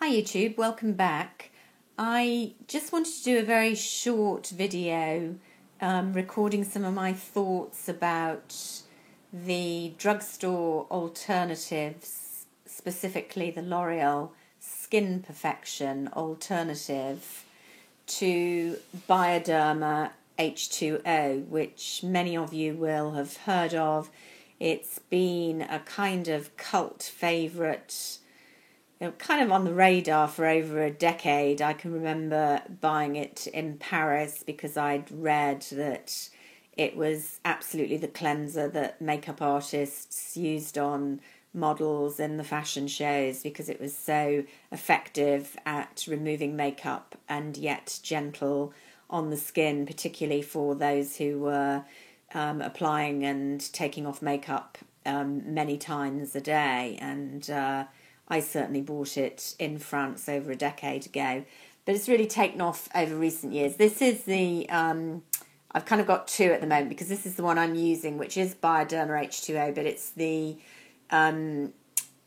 Hi YouTube, welcome back. I just wanted to do a very short video recording some of my thoughts about the drugstore alternatives, specifically the L'Oreal Skin Perfection alternative to Bioderma H2O, which many of you will have heard of. It's been a kind of cult favourite, kind of on the radar for over a decade. I can remember buying it in Paris because I'd read that it was absolutely the cleanser that makeup artists used on models in the fashion shows, because it was so effective at removing makeup and yet gentle on the skin, particularly for those who were applying and taking off makeup many times a day. And I certainly bought it in France over a decade ago, but it's really taken off over recent years. This is the, I've kind of got two at the moment because this is the one I'm using, which is Bioderma H2O, but it's the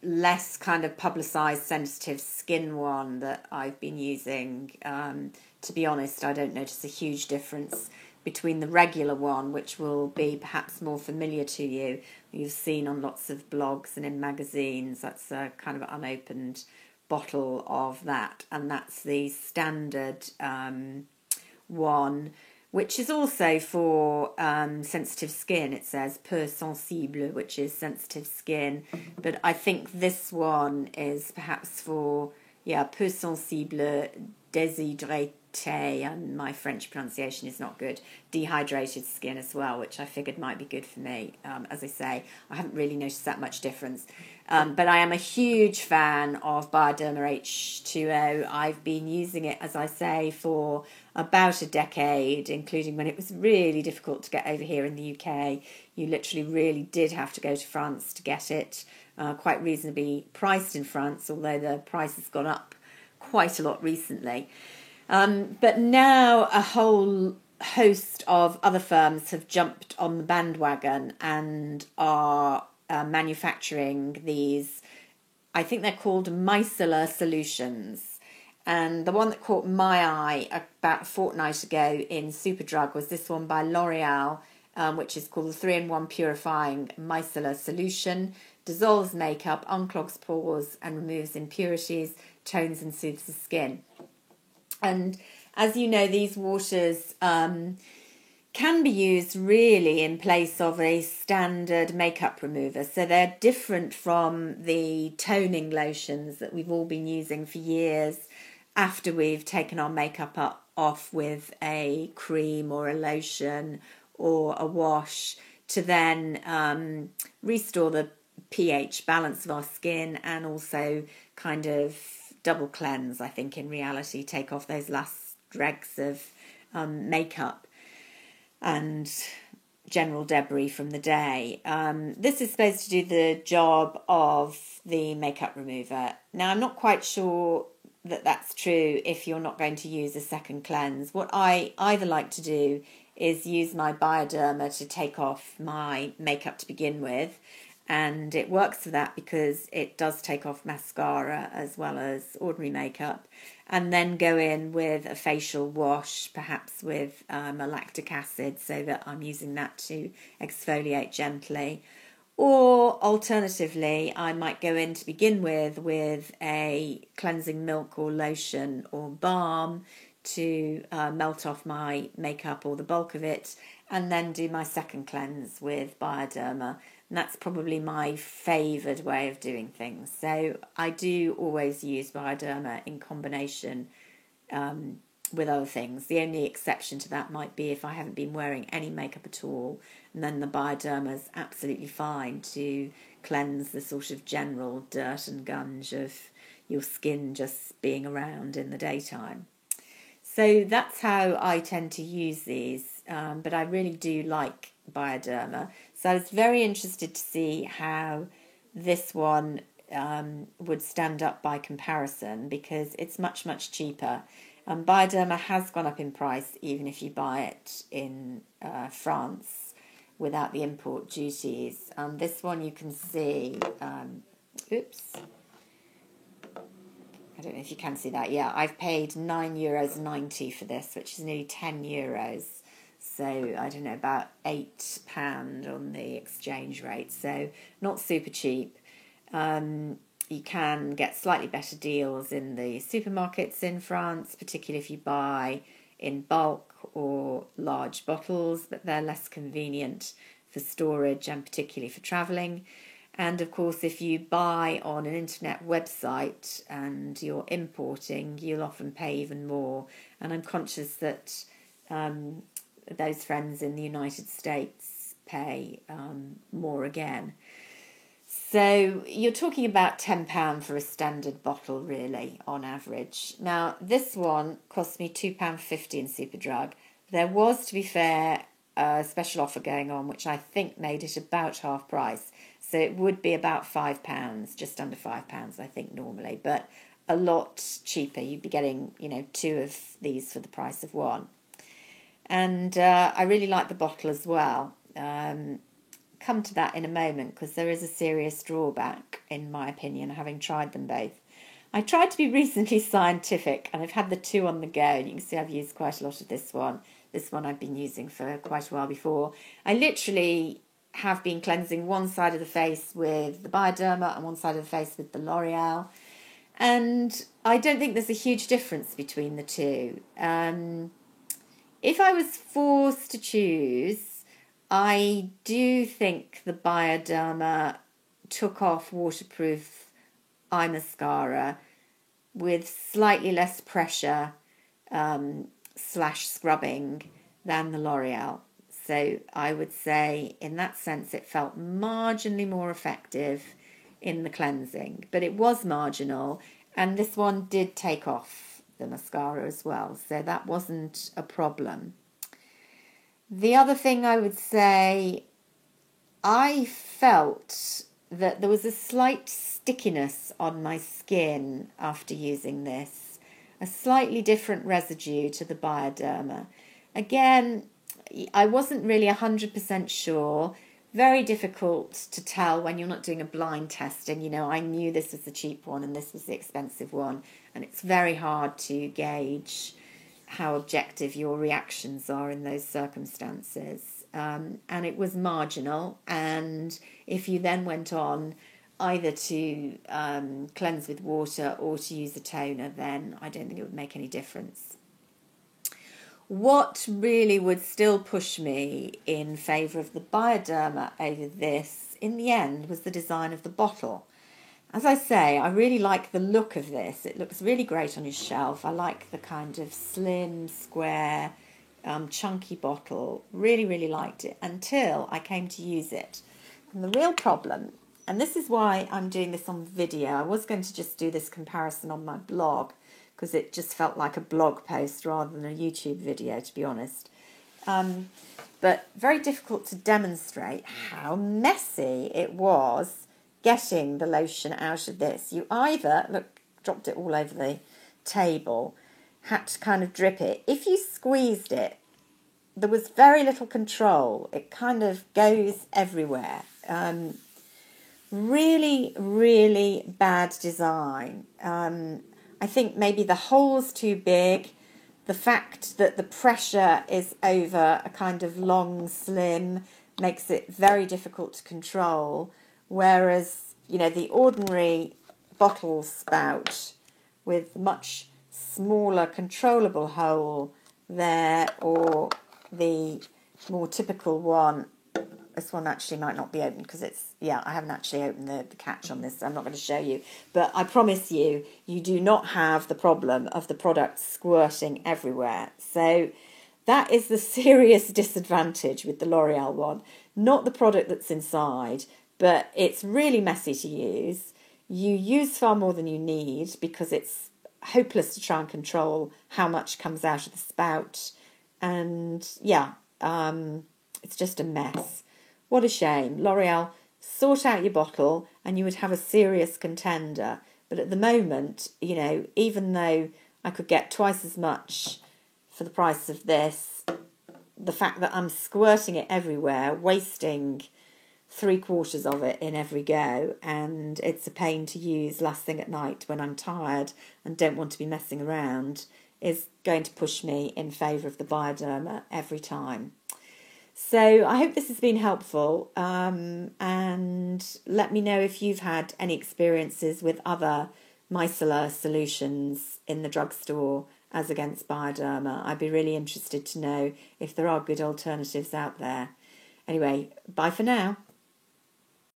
less kind of publicised sensitive skin one that I've been using. To be honest, I don't notice a huge difference between the regular one, which will be perhaps more familiar to you. You've seen on lots of blogs and in magazines. That's a kind of unopened bottle of that, and that's the standard one, which is also for sensitive skin. It says peu sensible, which is sensitive skin, but I think this one is perhaps for peu sensible déshydraté, and my French pronunciation is not good, dehydrated skin as well, which I figured might be good for me. As I say, I haven't really noticed that much difference, but I am a huge fan of Bioderma H2O. I've been using it, as I say, for about a decade, including when it was really difficult to get over here in the UK. You literally really did have to go to France to get it, quite reasonably priced in France, although the price has gone up quite a lot recently. But now a whole host of other firms have jumped on the bandwagon and are manufacturing these, I think they're called micellar solutions. And the one that caught my eye about a fortnight ago in Superdrug was this one by L'Oreal, which is called the 3-in-1 Purifying Micellar Solution. Dissolves makeup, unclogs pores and removes impurities, tones and soothes the skin. And as you know, these waters can be used really in place of a standard makeup remover. So they're different from the toning lotions that we've all been using for years after we've taken our makeup off with a cream or a lotion or a wash, to then restore the pH balance of our skin and also kind of double cleanse, I think, in reality, take off those last dregs of makeup and general debris from the day. This is supposed to do the job of the makeup remover. Now, I'm not quite sure that that's true if you're not going to use a second cleanse. What I either like to do is use my Bioderma to take off my makeup to begin with, and it works for that because it does take off mascara as well as ordinary makeup, and then go in with a facial wash, perhaps with a lactic acid, so that I'm using that to exfoliate gently. Or alternatively, I might go in to begin with a cleansing milk or lotion or balm to melt off my makeup or the bulk of it, and then do my second cleanse with Bioderma. And that's probably my favoured way of doing things. So I do always use Bioderma in combination with other things. The only exception to that might be if I haven't been wearing any makeup at all, and then the Bioderma is absolutely fine to cleanse the sort of general dirt and gunge of your skin just being around in the daytime. So that's how I tend to use these, but I really do like Bioderma. So I was very interested to see how this one would stand up by comparison, because it's much, much cheaper. Bioderma has gone up in price even if you buy it in France without the import duties. This one you can see, I don't know if you can see that. Yeah, I've paid €9.90 for this, which is nearly €10. So I don't know, about £8 on the exchange rate. So not super cheap. You can get slightly better deals in the supermarkets in France, particularly if you buy in bulk or large bottles, but they're less convenient for storage and particularly for travelling. And of course, if you buy on an internet website and you're importing, you'll often pay even more. And I'm conscious that those friends in the United States pay more again. So you're talking about £10 for a standard bottle, really, on average. Now, this one cost me £2.50 in Superdrug. There was, to be fair, a special offer going on, which I think made it about half price. So it would be about £5, just under £5, I think, normally, but a lot cheaper. You'd be getting, 2 of these for the price of one. And I really like the bottle as well. Come to that in a moment, because there is a serious drawback, in my opinion, having tried them both. I tried to be reasonably scientific, and I've had the 2 on the go, and you can see I've used quite a lot of this one. This one I've been using for quite a while before. I literally have been cleansing one side of the face with the Bioderma and one side of the face with the L'Oreal. And I don't think there's a huge difference between the two. If I was forced to choose, I do think the Bioderma took off waterproof eye mascara with slightly less pressure / scrubbing than the L'Oreal. So I would say in that sense it felt marginally more effective in the cleansing, but it was marginal, and this one did take off the mascara as well, so that wasn't a problem. The other thing I would say, I felt that there was a slight stickiness on my skin after using this, a slightly different residue to the Bioderma. Again, I wasn't really 100% sure. Very difficult to tell when you're not doing a blind test. And, I knew this was the cheap one and this was the expensive one. And it's very hard to gauge how objective your reactions are in those circumstances. And it was marginal. And if you then went on either to cleanse with water or to use a toner, then I don't think it would make any difference. What really would still push me in favour of the Bioderma over this, in the end, was the design of the bottle. As I say, I really like the look of this. It looks really great on your shelf. I like the kind of slim, square, chunky bottle. Really, really liked it until I came to use it. And the real problem, and this is why I'm doing this on video. I was going to just do this comparison on my blog, because it just felt like a blog post rather than a YouTube video, to be honest. But very difficult to demonstrate how messy it was getting the lotion out of this. You either, dropped it all over the table, had to kind of drip it. If you squeezed it, there was very little control. It kind of goes everywhere. Really, really bad design. I think maybe the hole's too big. The fact that the pressure is over a kind of long slim makes it very difficult to control. Whereas, the ordinary bottle spout with much smaller controllable hole there, or the more typical one. This one actually might not be open because I haven't actually opened the catch on this, so I'm not going to show you. But I promise you, you do not have the problem of the product squirting everywhere. So that is the serious disadvantage with the L'Oreal one. Not the product that's inside, but it's really messy to use. You use far more than you need because it's hopeless to try and control how much comes out of the spout. And it's just a mess. What a shame. L'Oreal, sort out your bottle and you would have a serious contender. But at the moment, even though I could get twice as much for the price of this, the fact that I'm squirting it everywhere, wasting 3/4 of it in every go, and it's a pain to use last thing at night when I'm tired and don't want to be messing around, is going to push me in favour of the Bioderma every time. So I hope this has been helpful, and let me know if you've had any experiences with other micellar solutions in the drugstore as against Bioderma. I'd be really interested to know if there are good alternatives out there. Anyway, bye for now.